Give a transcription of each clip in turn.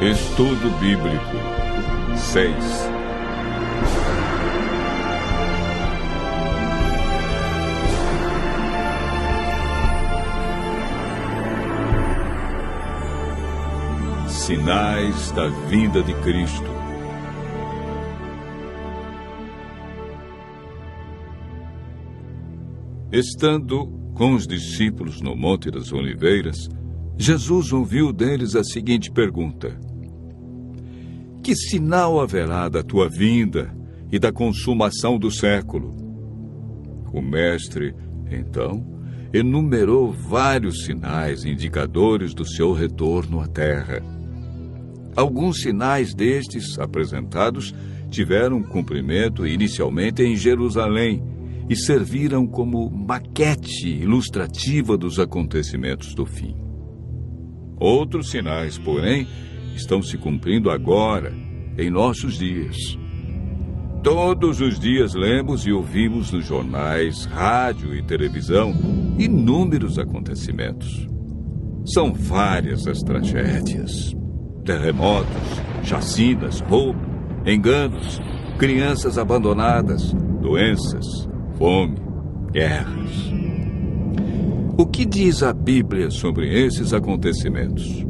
Estudo Bíblico 6. Sinais da vinda de Cristo. Estando com os discípulos no Monte das Oliveiras, Jesus ouviu deles a seguinte pergunta: que sinal haverá da tua vinda e da consumação do século? O mestre, então, enumerou vários sinais indicadores do seu retorno à terra. Alguns sinais destes apresentados tiveram cumprimento inicialmente em Jerusalém e serviram como maquete ilustrativa dos acontecimentos do fim. Outros sinais, porém, estão se cumprindo agora, em nossos dias. Todos os dias lemos e ouvimos nos jornais, rádio e televisão inúmeros acontecimentos. São várias as tragédias: terremotos, chacinas, roubo, enganos, crianças abandonadas, doenças, fome, guerras. O que diz a Bíblia sobre esses acontecimentos?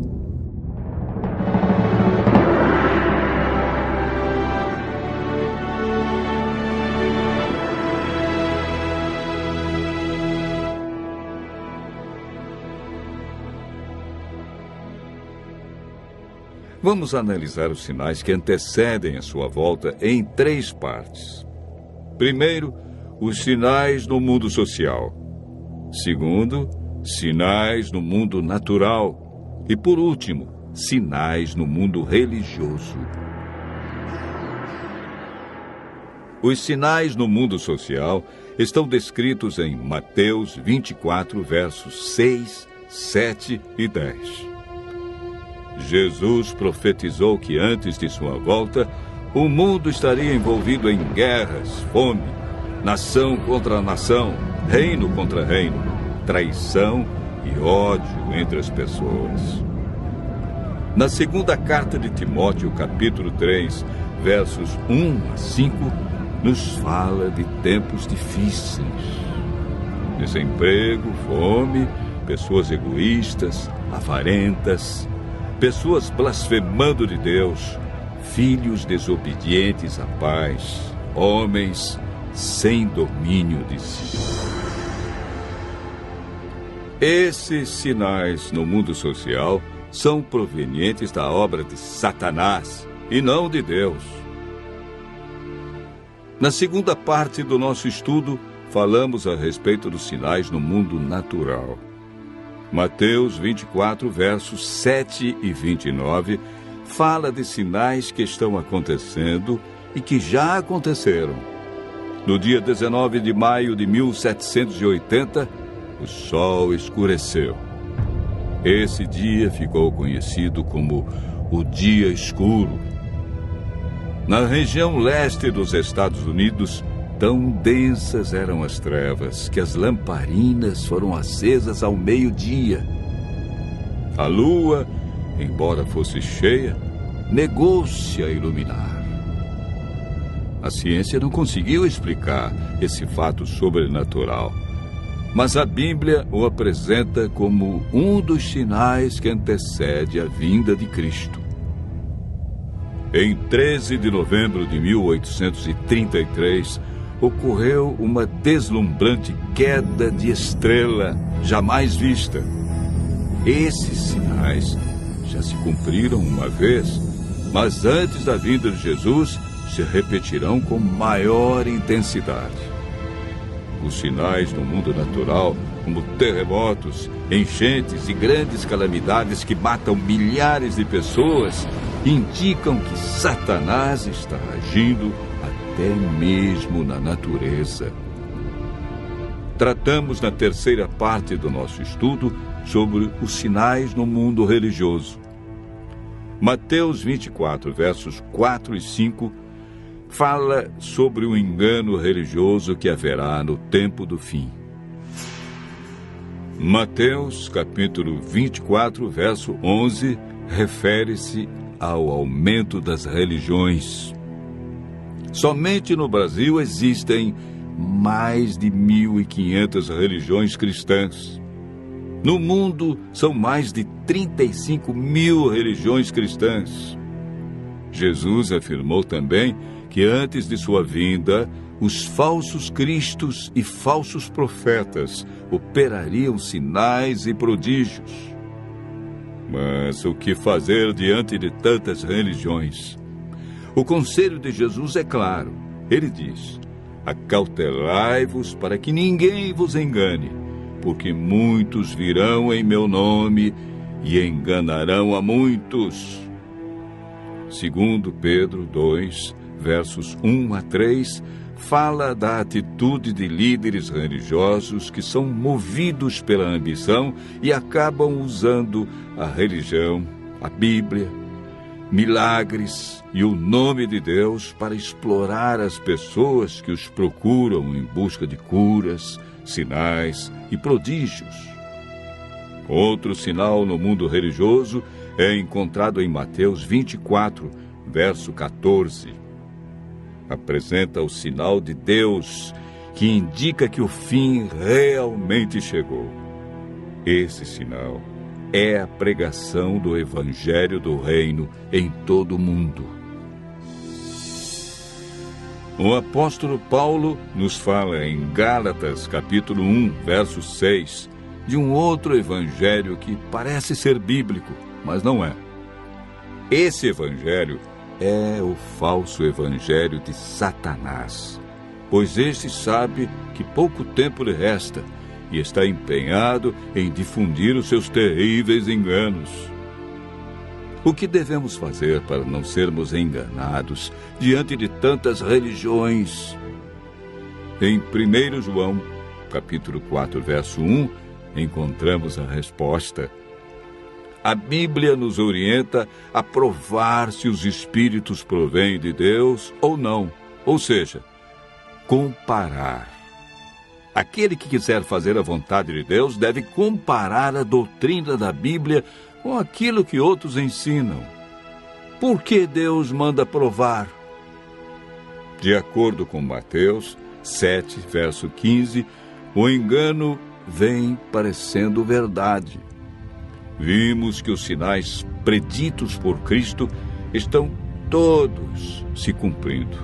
Vamos analisar os sinais que antecedem a sua volta em 3 partes. Primeiro, os sinais no mundo social. Segundo, sinais no mundo natural. E, por último, sinais no mundo religioso. Os sinais no mundo social estão descritos em Mateus 24, versos 6, 7 e 10. Jesus profetizou que antes de sua volta, o mundo estaria envolvido em guerras, fome, nação contra nação, reino contra reino, traição e ódio entre as pessoas. Na segunda carta de Timóteo, capítulo 3, versos 1 a 5, nos fala de tempos difíceis. Desemprego, fome, pessoas egoístas, avarentas, pessoas blasfemando de Deus, filhos desobedientes à paz, homens sem domínio de si. Esses sinais no mundo social são provenientes da obra de Satanás e não de Deus. Na segunda parte do nosso estudo, falamos a respeito dos sinais no mundo natural. Mateus 24, versos 7 e 29, fala de sinais que estão acontecendo e que já aconteceram. No dia 19 de maio de 1780, o sol escureceu. Esse dia ficou conhecido como o Dia Escuro. Na região leste dos Estados Unidos, tão densas eram as trevas que as lamparinas foram acesas ao meio-dia. A lua, embora fosse cheia, negou-se a iluminar. A ciência não conseguiu explicar esse fato sobrenatural, mas a Bíblia o apresenta como um dos sinais que antecede a vinda de Cristo. Em 13 de novembro de 1833, ocorreu uma deslumbrante queda de estrela jamais vista. Esses sinais já se cumpriram uma vez, mas antes da vinda de Jesus se repetirão com maior intensidade. Os sinais no mundo natural, como terremotos, enchentes e grandes calamidades que matam milhares de pessoas, indicam que Satanás está agindo até mesmo na natureza. Tratamos na terceira parte do nosso estudo sobre os sinais no mundo religioso. Mateus 24, versos 4 e 5, fala sobre o engano religioso que haverá no tempo do fim. Mateus, capítulo 24, verso 11, refere-se ao aumento das religiões. Somente no Brasil existem mais de 1.500 religiões cristãs. No mundo, são mais de 35 mil religiões cristãs. Jesus afirmou também que antes de sua vinda, os falsos cristos e falsos profetas operariam sinais e prodígios. Mas o que fazer diante de tantas religiões? O conselho de Jesus é claro. Ele diz: acautelai-vos para que ninguém vos engane, porque muitos virão em meu nome e enganarão a muitos. Segundo Pedro 2, versos 1 a 3, fala da atitude de líderes religiosos que são movidos pela ambição e acabam usando a religião, a Bíblia, milagres e o nome de Deus para explorar as pessoas que os procuram em busca de curas, sinais e prodígios. Outro sinal no mundo religioso é encontrado em Mateus 24, verso 14. Apresenta o sinal de Deus que indica que o fim realmente chegou. Esse sinal é a pregação do Evangelho do Reino em todo o mundo. O apóstolo Paulo nos fala em Gálatas, capítulo 1, verso 6, de um outro evangelho que parece ser bíblico, mas não é. Esse evangelho é o falso evangelho de Satanás, pois este sabe que pouco tempo lhe resta e está empenhado em difundir os seus terríveis enganos. O que devemos fazer para não sermos enganados diante de tantas religiões? Em 1 João, capítulo 4, verso 1, encontramos a resposta. A Bíblia nos orienta a provar se os espíritos provêm de Deus ou não, ou seja, comparar. Aquele que quiser fazer a vontade de Deus deve comparar a doutrina da Bíblia com aquilo que outros ensinam. Por que Deus manda provar? De acordo com Mateus 7, verso 15, o engano vem parecendo verdade. Vimos que os sinais preditos por Cristo estão todos se cumprindo,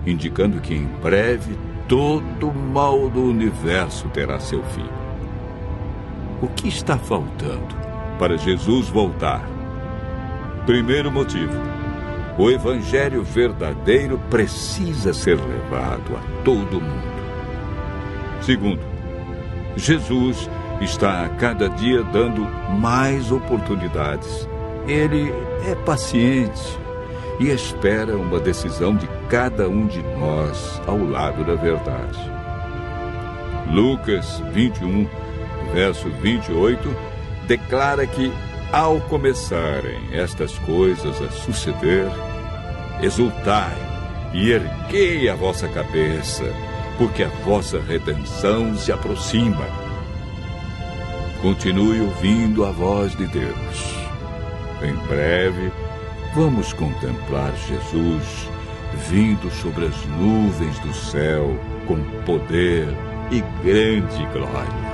indicando que em breve todo o mal do universo terá seu fim. O que está faltando para Jesus voltar? Primeiro motivo: o evangelho verdadeiro precisa ser levado a todo mundo. Segundo, Jesus está a cada dia dando mais oportunidades. Ele é paciente e espera uma decisão de cada um de nós ao lado da verdade. Lucas 21, verso 28, declara que, ao começarem estas coisas a suceder, exultai e erguei a vossa cabeça, porque a vossa redenção se aproxima. Continue ouvindo a voz de Deus. Em breve, vamos contemplar Jesus vindo sobre as nuvens do céu com poder e grande glória.